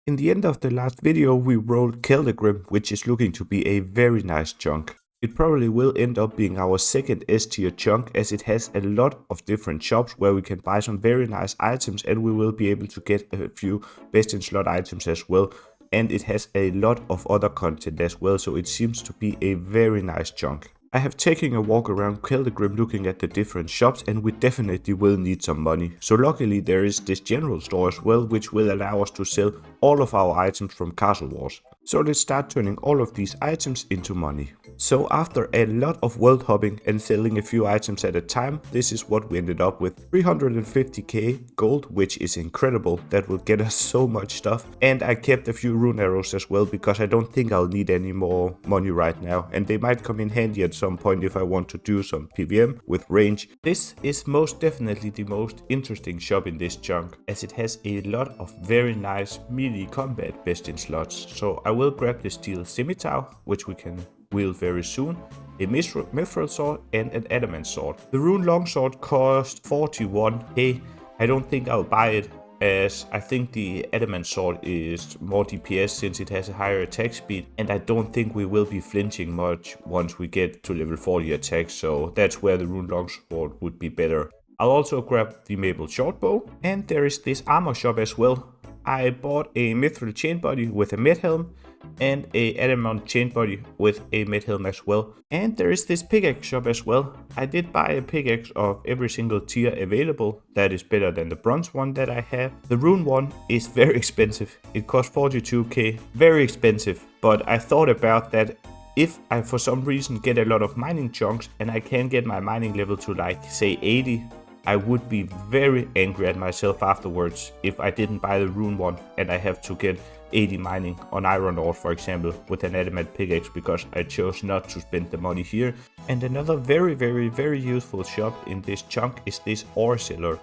In the end of the last video we rolled Keldegrim, which is looking to be a very nice chunk. It probably will end up being our second S tier chunk, as it has a lot of different shops where we can buy some very nice items, and we will be able to get a few best in slot items as well. And it has a lot of other content as well, so it seems to be a very nice chunk. I have taken a walk around Keldegrim looking at the different shops, and we definitely will need some money. So luckily there is this general store as well, which will allow us to sell all of our items from Castle Wars. So let's start turning all of these items into money. So after a lot of world hopping and selling a few items at a time, this is what we ended up with. 350k gold, which is incredible. That will get us so much stuff. And I kept a few rune arrows as well, because I don't think I'll need any more money right now. And they might come in handy at some point if I want to do some PvM with range. This is most definitely the most interesting shop in this chunk, as it has a lot of very nice melee combat best in slots. So I will grab the steel scimitar, which we can wield very soon, a mithril sword and an adamant sword. The rune longsword cost 41k. I don't think I'll buy it, as I think the adamant sword is more DPS since it has a higher attack speed, and I don't think we will be flinching much once we get to level 40 attack, so that's where the rune longsword would be better. I'll also grab the maple shortbow, and there is this armor shop as well. I bought a mithril chain body with a med helm and a adamant chain body with a med helm as well. And there is this pickaxe shop as well. I did buy a pickaxe of every single tier available. That is better than the bronze one that I have. The rune one is very expensive. It costs 42k, very expensive. But I thought about that. If I for some reason get a lot of mining chunks and I can get my mining level to like say 80, I would be very angry at myself afterwards if I didn't buy the rune one and I have to get 80 mining on iron ore, for example, with an adamant pickaxe, because I chose not to spend the money here. And another very useful shop in this chunk is this ore seller.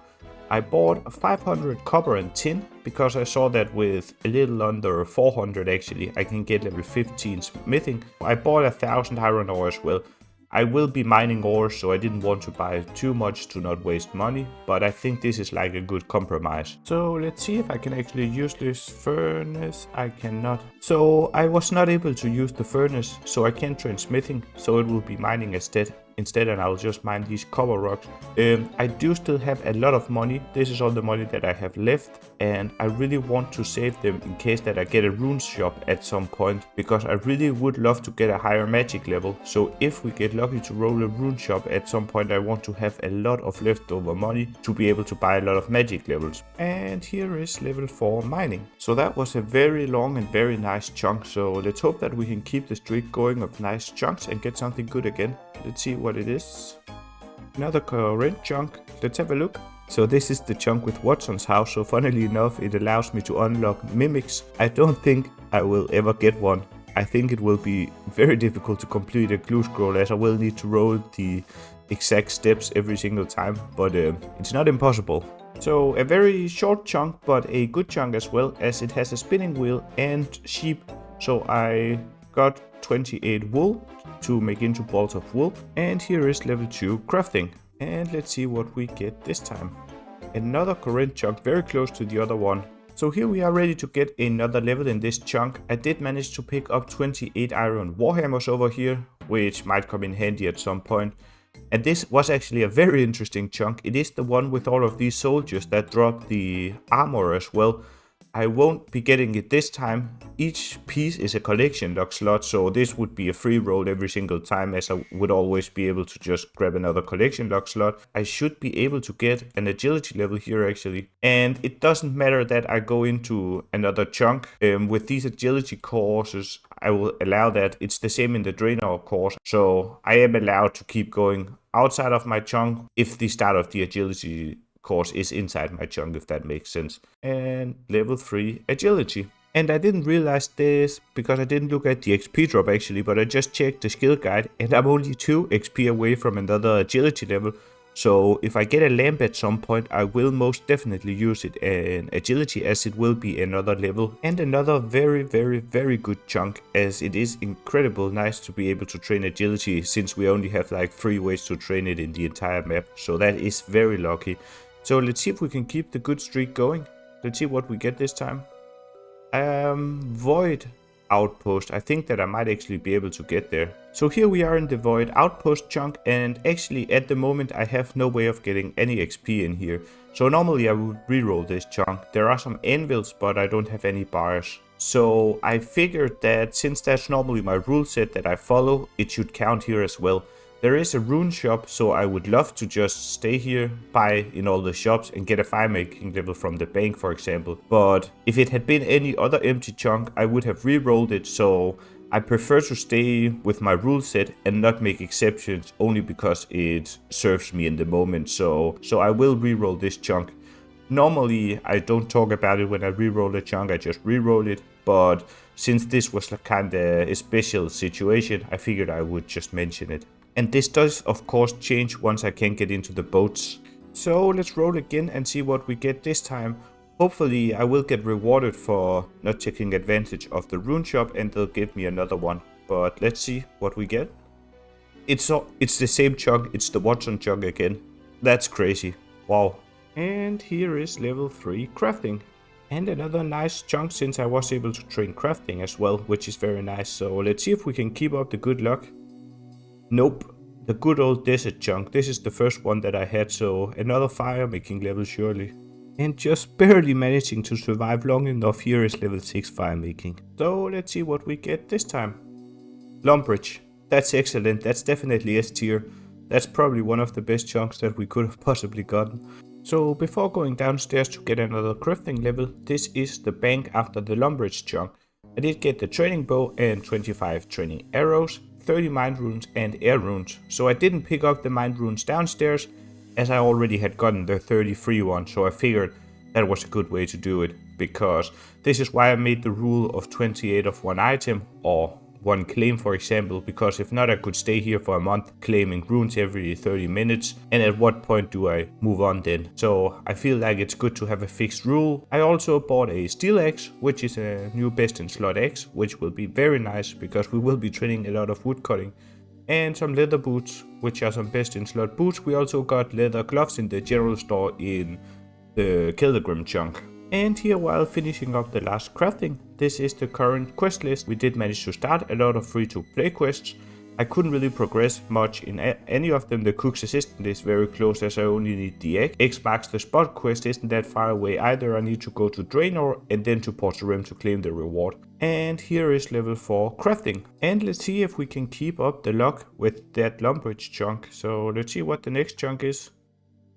I bought 500 copper and tin because I saw that with a little under 400 actually I can get level 15 smithing. I bought 1000 iron ore as well. I will be mining ore, so I didn't want to buy too much to not waste money, but I think this is like a good compromise. So let's see if I can actually use this furnace. I cannot. So I was not able to use the furnace, so I can't train smithing, so it will be mining instead, and I'll just mine these copper rocks. I do still have a lot of money. This is all the money that I have left, and I really want to save them in case that I get a rune shop at some point, because I really would love to get a higher magic level. So if we get lucky to roll a rune shop at some point, I want to have a lot of leftover money to be able to buy a lot of magic levels. And here is level 4 mining. So that was a very long and very nice chunk, so let's hope that we can keep the streak going of nice chunks and get something good again. Let's see what it is. Another current chunk. Let's have a look. So this is the chunk with Watson's house. So funnily enough, it allows me to unlock mimics. I don't think I will ever get one. I think it will be very difficult to complete a clue scroll, as I will need to roll the exact steps every single time, but it's not impossible. So a very short chunk, but a good chunk as well, as it has a spinning wheel and sheep. So I got 28 wool to make into balls of wool, and here is level 2 crafting. And let's see what we get this time. Another current chunk, very close to the other one. So here we are ready to get another level in this chunk. I did manage to pick up 28 iron warhammers over here, which might come in handy at some point. And this was actually a very interesting chunk. It is the one with all of these soldiers that drop the armor as well. I won't be getting it this time. Each piece is a collection lock slot, so this would be a free roll every single time, as I would always be able to just grab another collection lock slot. I should be able to get an agility level here actually, and it doesn't matter that I go into another chunk. With these agility courses, I will allow that. It's the same in the Draenor course, so I am allowed to keep going outside of my chunk if the start of the agility course is inside my chunk, if that makes sense. And level 3 agility. And I didn't realize this because I didn't look at the XP drop actually, but I just checked the skill guide and I'm only 2 XP away from another agility level. So if I get a lamp at some point, I will most definitely use it in agility, as it will be another level and another very good chunk, as it is incredible nice to be able to train agility, since we only have like 3 ways to train it in the entire map. So that is very lucky. So let's see if we can keep the good streak going. Let's see what we get this time. Void outpost. I think that I might actually be able to get there. So here we are in the void outpost chunk, and actually at the moment I have no way of getting any XP in here. So normally I would reroll this chunk. There are some anvils, but I don't have any bars. So I figured that since that's normally my rule set that I follow, it should count here as well. There is a rune shop, so I would love to just stay here, buy in all the shops and get a fire making level from the bank, for example. But if it had been any other empty chunk, I would have re-rolled it, so I prefer to stay with my rule set and not make exceptions only because it serves me in the moment. So I will re-roll this chunk. Normally I don't talk about it when I re-roll a chunk, I just re-roll it. But since this was kind of a special situation, I figured I would just mention it. And this does of course change once I can get into the boats. So let's roll again and see what we get this time. Hopefully I will get rewarded for not taking advantage of the rune shop and they'll give me another one. But let's see what we get. It's the same chunk, it's the Watson chunk again. That's crazy. Wow. And here is level 3 crafting. And another nice chunk since I was able to train crafting as well, which is very nice. So let's see if we can keep up the good luck. Nope, the good old desert chunk. This is the first one that I had, so another fire making level surely. And just barely managing to survive long enough here is level 6 fire making. So let's see what we get this time. Lumbridge, that's excellent, that's definitely S tier. That's probably one of the best chunks that we could have possibly gotten. So before going downstairs to get another crafting level, this is the bank after the Lumbridge chunk. I did get the training bow and 25 training arrows, 30 mind runes and air runes. So I didn't pick up the mind runes downstairs as I already had gotten the 30 free one, so I figured that was a good way to do it, because this is why I made the rule of 28 of one item or one claim, for example, because if not I could stay here for a month claiming runes every 30 minutes, and at what point do I move on then? So I feel like it's good to have a fixed rule. I also bought a steel axe, which is a new best in slot axe, which will be very nice because we will be training a lot of wood cutting. And some leather boots, which are some best in slot boots. We also got leather gloves in the general store in the Killegrim chunk. And here, while finishing up the last crafting, this is the current quest list. We did manage to start a lot of free to play quests. I couldn't really progress much in any of them. The cook's assistant is very close as I only need the egg. X marks the spot quest isn't that far away either. I need to go to Draenor and then to Portarim to claim the reward. And here is level 4 crafting. And let's see if we can keep up the luck with that Lumbridge chunk. So let's see what the next chunk is.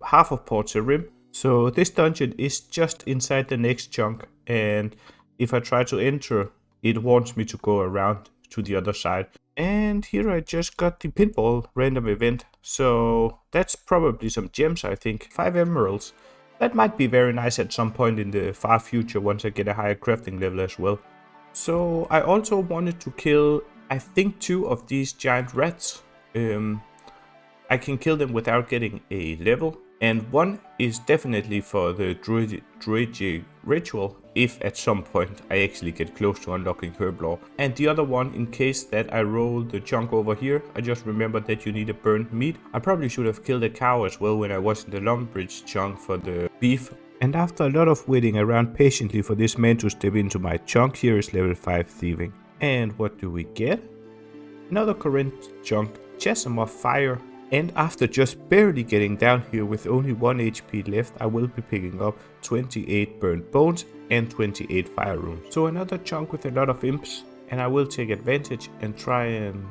Half of Portarim. So this dungeon is just inside the next chunk, and if I try to enter, it wants me to go around to the other side. And here I just got the pinball random event, so that's probably some gems, I think. 5 emeralds. That might be very nice at some point in the far future once I get a higher crafting level as well. So I also wanted to kill, I think, 2 of these giant rats. I can kill them without getting a level. And one is definitely for the druidic ritual, if at some point I actually get close to unlocking Herblore. And the other one, in case that I roll the chunk over here, I just remembered that you need a burnt meat. I probably should have killed a cow as well when I was in the Lumbridge chunk for the beef. And after a lot of waiting around patiently for this man to step into my chunk, here is level 5 thieving. And what do we get? Another Corinth chunk, Chasm of Fire. And after just barely getting down here with only 1 HP left, I will be picking up 28 burnt bones and 28 fire runes. So another chunk with a lot of imps, and I will take advantage and try and...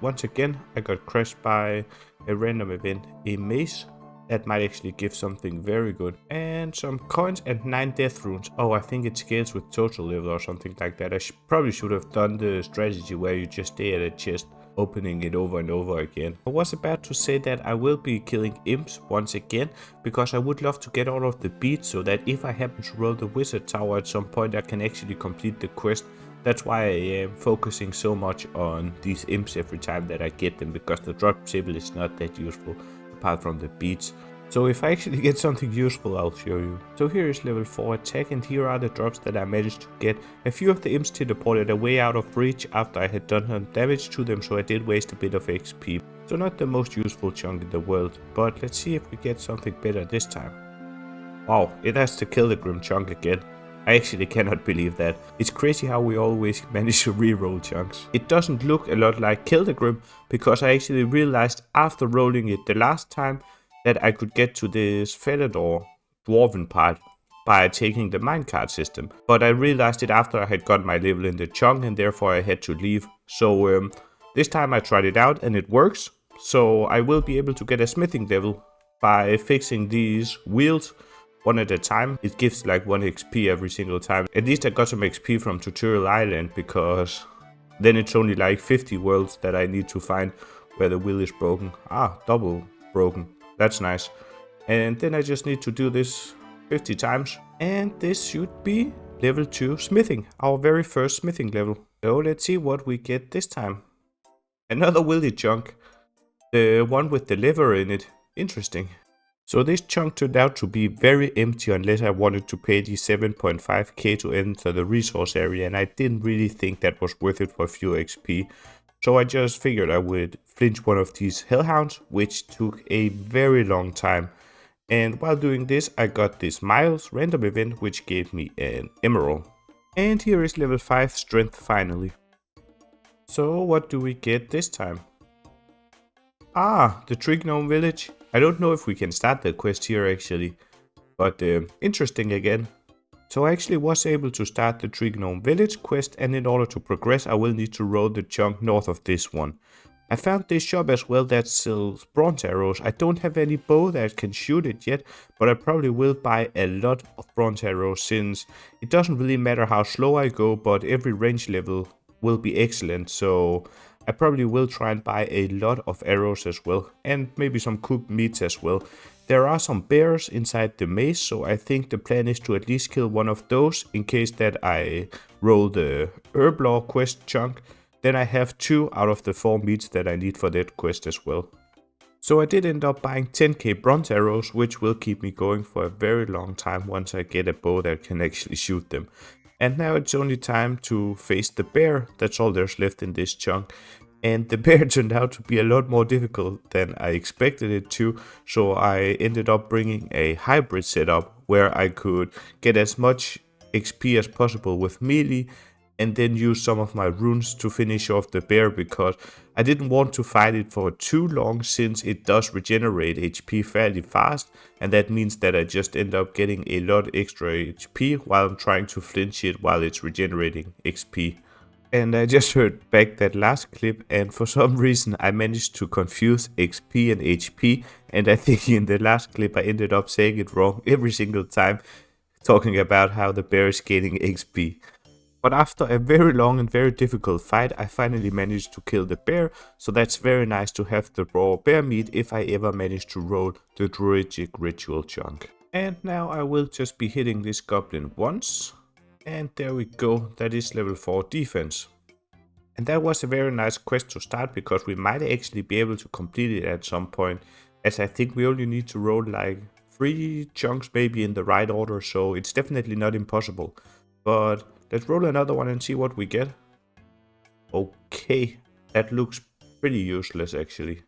once again I got crushed by a random event, a mace. That might actually give something very good. And some coins and 9 death runes. Oh, I think it scales with total level or something like that. I probably should have done the strategy where you just stay at a chest, opening it over and over again. I was about to say that I will be killing imps once again, because I would love to get all of the beads so that if I happen to roll the wizard tower at some point I can actually complete the quest. That's why I am focusing so much on these imps every time that I get them, because the drop table is not that useful apart from the beads. So if I actually get something useful, I'll show you. So here is level 4 attack, and here are the drops that I managed to get. A few of the imps teleported away out of reach after I had done some damage to them, so I did waste a bit of XP. So not the most useful chunk in the world, but let's see if we get something better this time. Wow, it has the Killegrim chunk again. I actually cannot believe that. It's crazy how we always manage to re-roll chunks. It doesn't look a lot like Kildegrim, because I actually realized after rolling it the last time that I could get to this Feather dwarven part by taking the minecart system. But I realized it after I had got my level in the chunk, and therefore I had to leave. So this time I tried it out and it works. So I will be able to get a smithing level by fixing these wheels one at a time. It gives like 1 XP every single time. At least I got some XP from Tutorial Island, because then it's only like 50 worlds that I need to find where the wheel is broken. Ah, double broken. That's nice. And then I just need to do this 50 times. And this should be level 2 smithing, our very first smithing level. So let's see what we get this time. Another willy chunk. The one with the lever in it. Interesting. So this chunk turned out to be very empty unless I wanted to pay the 7.5k to enter the resource area, and I didn't really think that was worth it for a few XP. So I just figured I would flinch one of these hellhounds, which took a very long time. And while doing this, I got this Miles random event, which gave me an emerald. And here is level 5 strength finally. So what do we get this time? Ah, the Tree Gnome village. I don't know if we can start the quest here actually, but interesting again. So I actually was able to start the Tree Gnome village quest, and in order to progress I will need to roll the chunk north of this one. I found this shop as well that sells bronze arrows. I don't have any bow that can shoot it yet, but I probably will buy a lot of bronze arrows, since it doesn't really matter how slow I go, but every range level will be excellent. So I probably will try and buy a lot of arrows as well, and maybe some cooked meats as well. There are some bears inside the maze, so I think the plan is to at least kill one of those in case that I roll the herb law quest chunk. Then I have 2 out of the 4 meats that I need for that quest as well. So I did end up buying 10k bronze arrows, which will keep me going for a very long time once I get a bow that can actually shoot them. And now it's only time to face the bear. That's all there's left in this chunk. And the bear turned out to be a lot more difficult than I expected it to. So I ended up bringing a hybrid setup where I could get as much XP as possible with melee, and then use some of my runes to finish off the bear, because I didn't want to fight it for too long, since it does regenerate HP fairly fast, and that means that I just end up getting a lot extra HP while I'm trying to flinch it while it's regenerating XP. And I just heard back that last clip, and for some reason I managed to confuse XP and HP, and I think in the last clip I ended up saying it wrong every single time, talking about how the bear is gaining XP. But after a very long and very difficult fight, I finally managed to kill the bear, so that's very nice to have the raw bear meat if I ever manage to roll the druidic ritual chunk. And now I will just be hitting this goblin once, and there we go, that is level 4 defense. And that was a very nice quest to start, because we might actually be able to complete it at some point, as I think we only need to roll like 3 chunks maybe in the right order, so it's definitely not impossible. But let's roll another one and see what we get. Okay, that looks pretty useless actually.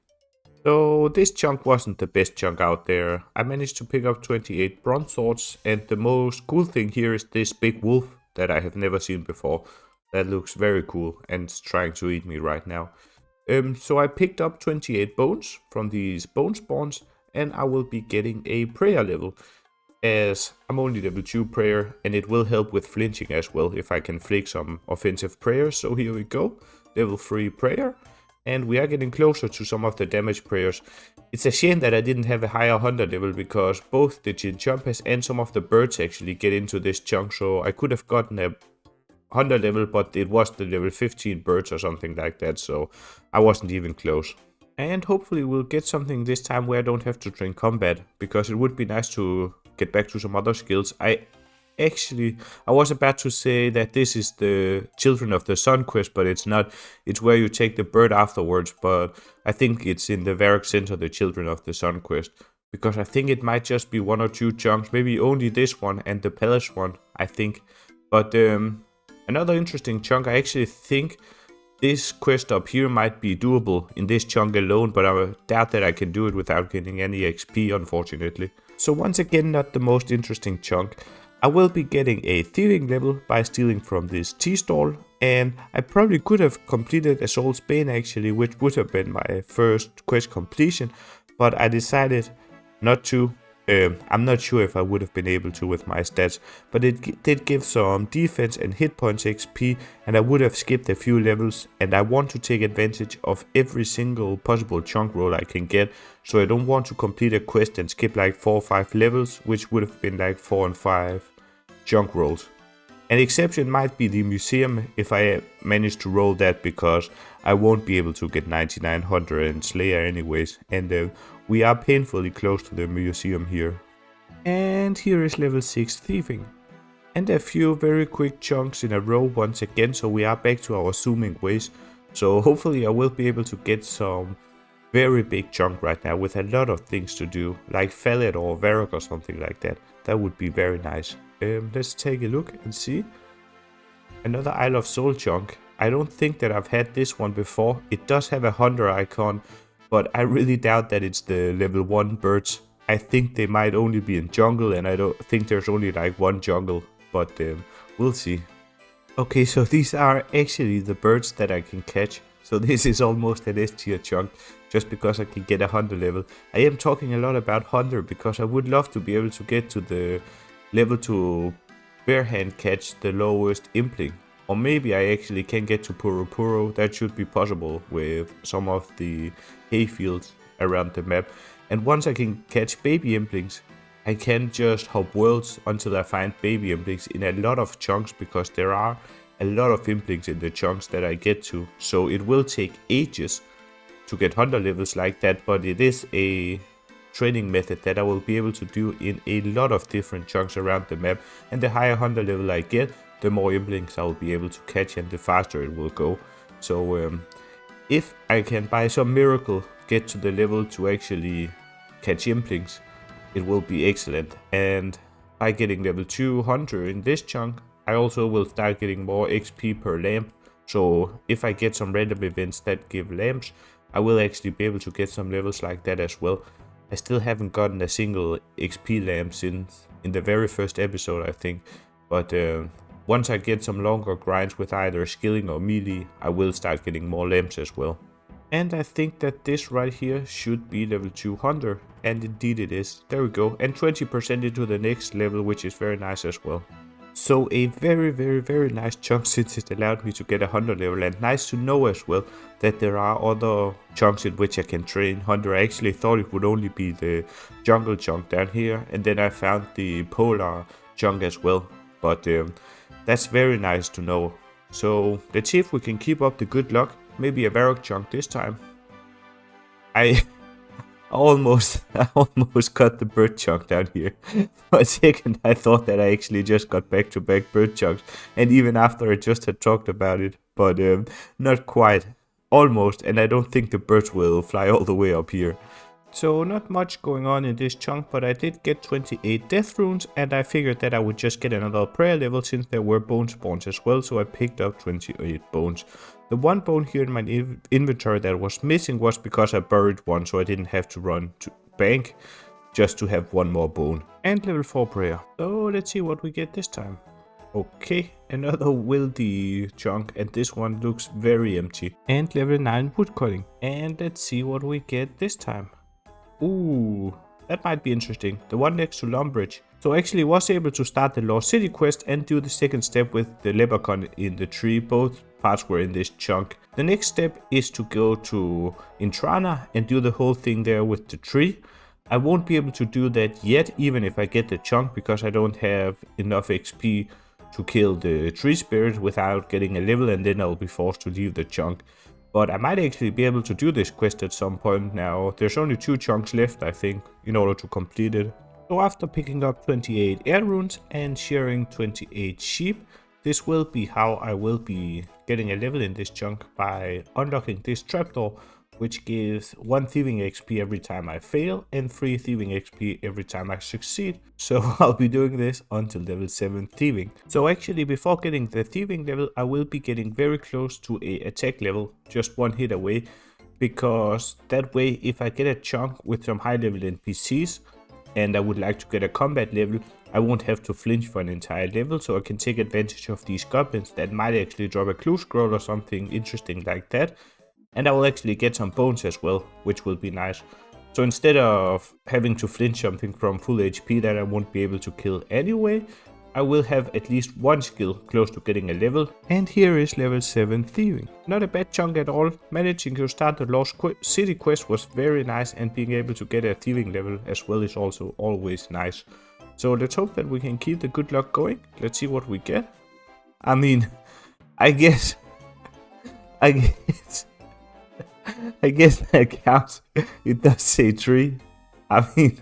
So this chunk wasn't the best chunk out there. I managed to pick up 28 bronze swords, and the most cool thing here is this big wolf that I have never seen before. That looks very cool and it's trying to eat me right now. So I picked up 28 bones from these bone spawns, and I will be getting a prayer level, as I'm only level 2 prayer, and it will help with flinching as well if I can flick some offensive prayers. So here we go, level 3 prayer, and we are getting closer to some of the damage prayers. It's a shame that I didn't have a higher hunter level, because both the chinchompas and some of the birds actually get into this chunk, so I could have gotten a hunter level, but it was the level 15 birds or something like that, so I wasn't even close. And hopefully we'll get something this time where I don't have to train combat, because it would be nice to get back to some other skills. I was about to say that this is the Children of the Sun quest, but it's not. It's where you take the bird afterwards, but I think it's in the Varric Center, the Children of the Sun quest, because I think it might just be 1 or 2 chunks, maybe only this one and the palace one, I think. But another interesting chunk, I actually think this quest up here might be doable in this chunk alone, but I doubt that I can do it without getting any XP, unfortunately. So once again, not the most interesting chunk. I will be getting a thieving level by stealing from this tea stall, and I probably could have completed Assault's Bane actually, which would have been my first quest completion, but I decided not to. I'm not sure if I would have been able to with my stats, but it did give some defense and hit points XP, and I would have skipped a few levels, and I want to take advantage of every single possible chunk roll I can get, so I don't want to complete a quest and skip like 4 or 5 levels, which would have been like 4 and 5 chunk rolls. An exception might be the museum if I manage to roll that, because I won't be able to get 9900 and Slayer anyways, and we are painfully close to the museum here. And here is level 6 thieving. And a few very quick chunks in a row once again, so we are back to our zooming ways. So hopefully I will be able to get some very big chunk right now with a lot of things to do, like Fallet or Varrock or something like that. That would be very nice. Let's take a look and see. Another Isle of Soul chunk. I don't think that I've had this one before. It does have a hunter icon, but I really doubt that it's the level 1 birds. I think they might only be in jungle, and I don't think there's only like one jungle, but we'll see. Okay, so these are actually the birds that I can catch. So this is almost an S tier chunk, just because I can get a hunter level. I am talking a lot about hunter because I would love to be able to get to the level to barehand catch the lowest impling. Or maybe I actually can get to Puro Puro. That should be possible with some of the hay fields around the map. And once I can catch baby implings, I can just hop worlds until I find baby implings in a lot of chunks, because there are a lot of implings in the chunks that I get to. So it will take ages to get hunter levels like that, but it is a training method that I will be able to do in a lot of different chunks around the map, and the higher hunter level I get, the more implings I will be able to catch and the faster it will go. So if I can by some miracle get to the level to actually catch implings, it will be excellent. And by getting level 2 hunter in this chunk, I also will start getting more XP per lamp. So if I get some random events that give lamps, I will actually be able to get some levels like that as well. I still haven't gotten a single XP lamp since in the very first episode, I think. But once I get some longer grinds with either skilling or melee, I will start getting more lamps as well. And I think that this right here should be level 200, and indeed it is. There we go, and 20% into the next level, which is very nice as well. So a very nice chunk, since it allowed me to get a hunter level, and nice to know as well that there are other chunks in which I can train hunter. I actually thought it would only be the jungle chunk down here, and then I found the polar chunk as well, but that's very nice to know. So let's see if we can keep up the good luck. Maybe a Varrock chunk this time. I almost got the bird chunk down here. For a second I thought that I actually just got back-to-back bird chunks, and even after I just had talked about it, but not quite. Almost, and I don't think the birds will fly all the way up here. So not much going on in this chunk, but I did get 28 death runes, and I figured that I would just get another prayer level since there were bone spawns as well, so I picked up 28 bones. The one bone here in my inventory that was missing was because I buried one, so I didn't have to run to bank just to have one more bone. And level 4 prayer. So let's see what we get this time. Okay, another wildy chunk, and this one looks very empty. And level 9 woodcutting. And let's see what we get this time. Ooh, that might be interesting. The one next to Lumbridge. So I actually was able to start the Lost City quest and do the second step with the leprechaun in the tree. Both parts were in this chunk. The next step is to go to Intrana and do the whole thing there with the tree. I won't be able to do that yet, even if I get the chunk, because I don't have enough XP to kill the tree spirit without getting a level, and then I'll be forced to leave the chunk. But I might actually be able to do this quest at some point now. There's only 2 chunks left, I think, in order to complete it. So after picking up 28 air runes and sharing 28 sheep, this will be how I will be getting a level in this chunk, by unlocking this trapdoor, which gives 1 thieving XP every time I fail and 3 thieving XP every time I succeed. So I'll be doing this until level 7 thieving. So actually, before getting the thieving level, I will be getting very close to a attack level, just 1 hit away, because that way if I get a chunk with some high level NPCs, and I would like to get a combat level, I won't have to flinch for an entire level, so I can take advantage of these goblins that might actually drop a clue scroll or something interesting like that. And I will actually get some bones as well, which will be nice. So instead of having to flinch something from full HP that I won't be able to kill anyway, I will have at least one skill close to getting a level. And here is level 7 thieving. Not a bad chunk at all. Managing to start the Lost City quest was very nice, and being able to get a thieving level as well is also always nice. So let's hope that we can keep the good luck going. Let's see what we get. I mean, I guess that counts. It does say 3. I mean,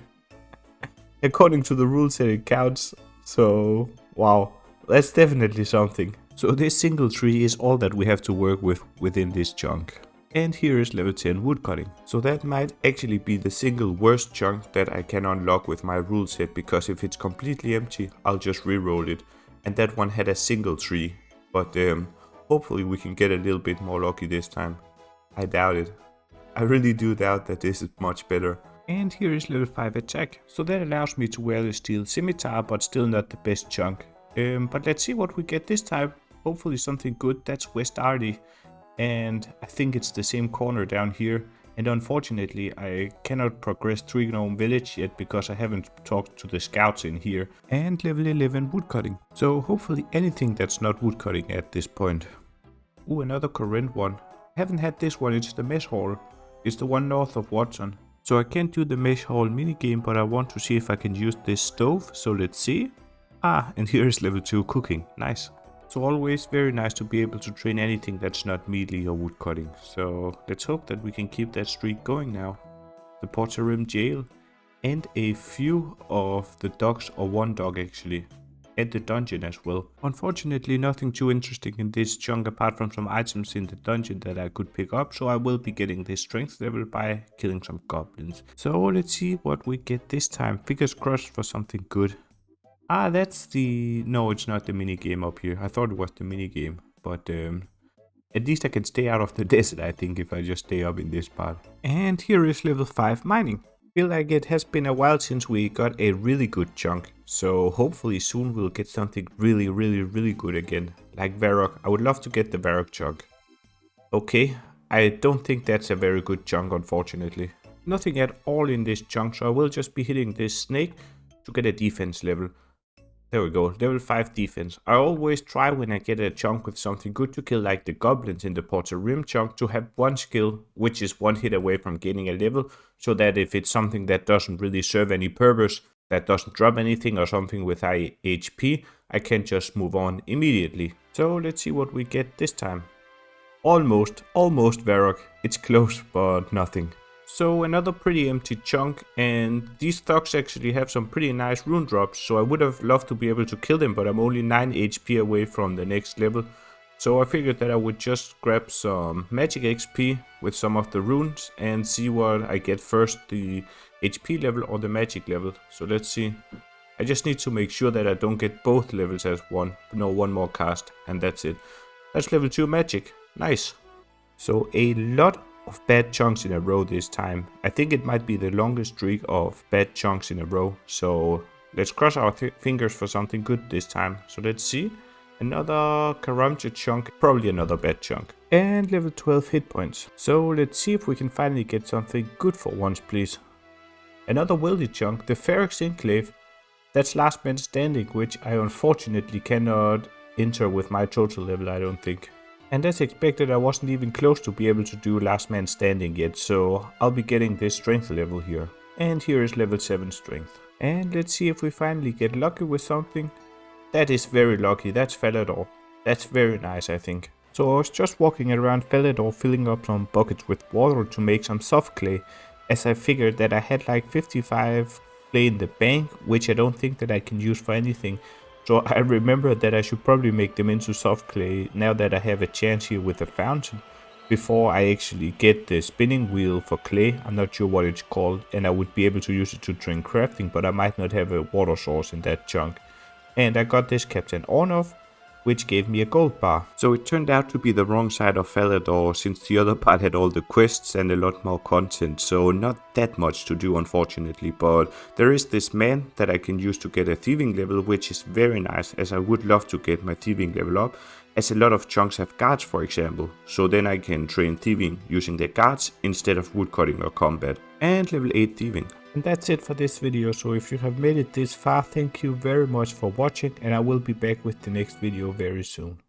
according to the rules that it counts. So, wow, that's definitely something. So this single tree is all that we have to work with within this chunk. And here is level 10 woodcutting. So that might actually be the single worst chunk that I can unlock with my rule set, because if it's completely empty, I'll just re-roll it. And that one had a single tree. But hopefully we can get a little bit more lucky this time. I doubt it. I really do doubt that this is much better. And here is level 5 attack. So that allows me to wear the steel scimitar, but still not the best chunk. But let's see what we get this time. Hopefully something good. That's West Ardy. And I think it's the same corner down here. And unfortunately I cannot progress Tree Gnome Village yet because I haven't talked to the scouts in here. And level 11 woodcutting. So hopefully anything that's not woodcutting at this point. Ooh, another current one. I haven't had this one, it's the mess hall. It's the one north of Watson. So I can't do the mess hall minigame, but I want to see if I can use this stove, so let's see. Ah, and here is level 2 cooking, nice. So always very nice to be able to train anything that's not melee or woodcutting. So let's hope that we can keep that streak going now. The Portarim jail, and a few of the dogs, or one dog actually. And the dungeon as well. Unfortunately nothing too interesting in this chunk apart from some items in the dungeon that I could pick up, so I will be getting this strength level by killing some goblins. So let's see what we get this time. Fingers crossed for something good. Ah, that's the... no, it's not the minigame up here. I thought it was the minigame, but at least I can stay out of the desert, I think, if I just stay up in this part. And here is level 5 mining. Feel like it has been a while since we got a really good chunk, so hopefully soon we'll get something really good again, like Varrock. I would love to get the Varrock chunk. Okay, I don't think that's a very good chunk, unfortunately. Nothing at all in this chunk, so I will just be hitting this snake to get a defense level. There we go, level 5 defense. I always try when I get a chunk with something good to kill like the goblins in the Portarim chunk to have one skill, which is one hit away from gaining a level, so that if it's something that doesn't really serve any purpose, that doesn't drop anything or something with high HP, I can just move on immediately. So let's see what we get this time. Almost Varrock. It's close, but nothing. So another pretty empty chunk, and these thugs actually have some pretty nice rune drops, so I would have loved to be able to kill them, but I'm only 9 HP away from the next level. So I figured that I would just grab some magic XP with some of the runes and see what I get first, the HP level or the magic level. So let's see. I just need to make sure that I don't get both levels as one more cast, and that's it. That's level 2 magic, nice. So a lot of bad chunks in a row this time. I think it might be the longest streak of bad chunks in a row. So let's cross our fingers for something good this time. So let's see. Another Karamja chunk, probably another bad chunk. And level 12 hit points. So let's see if we can finally get something good for once, please. Another wealthy chunk, the Ferox Enclave. That's last man standing, which I unfortunately cannot enter with my total level, I don't think. And as expected, I wasn't even close to be able to do last man standing yet, so I'll be getting this strength level here. And here is level 7 strength. And let's see if we finally get lucky with something. That is very lucky, that's Falador. That's very nice, I think. So I was just walking around Falador filling up some buckets with water to make some soft clay, as I figured that I had like 55 clay in the bank, which I don't think that I can use for anything. So I remembered that I should probably make them into soft clay now that I have a chance here with the fountain, before I actually get the spinning wheel for clay. I'm not sure what it's called, and I would be able to use it to train crafting, but I might not have a water source in that chunk. And I got this Captain Ornov, which gave me a gold bar. So it turned out to be the wrong side of Falador, since the other part had all the quests and a lot more content, so not that much to do unfortunately, but there is this man that I can use to get a thieving level, which is very nice, as I would love to get my thieving level up, as a lot of chunks have guards for example, so then I can train thieving using the guards instead of woodcutting or combat. And level 8 thieving. And that's it for this video, so if you have made it this far, thank you very much for watching, and I will be back with the next video very soon.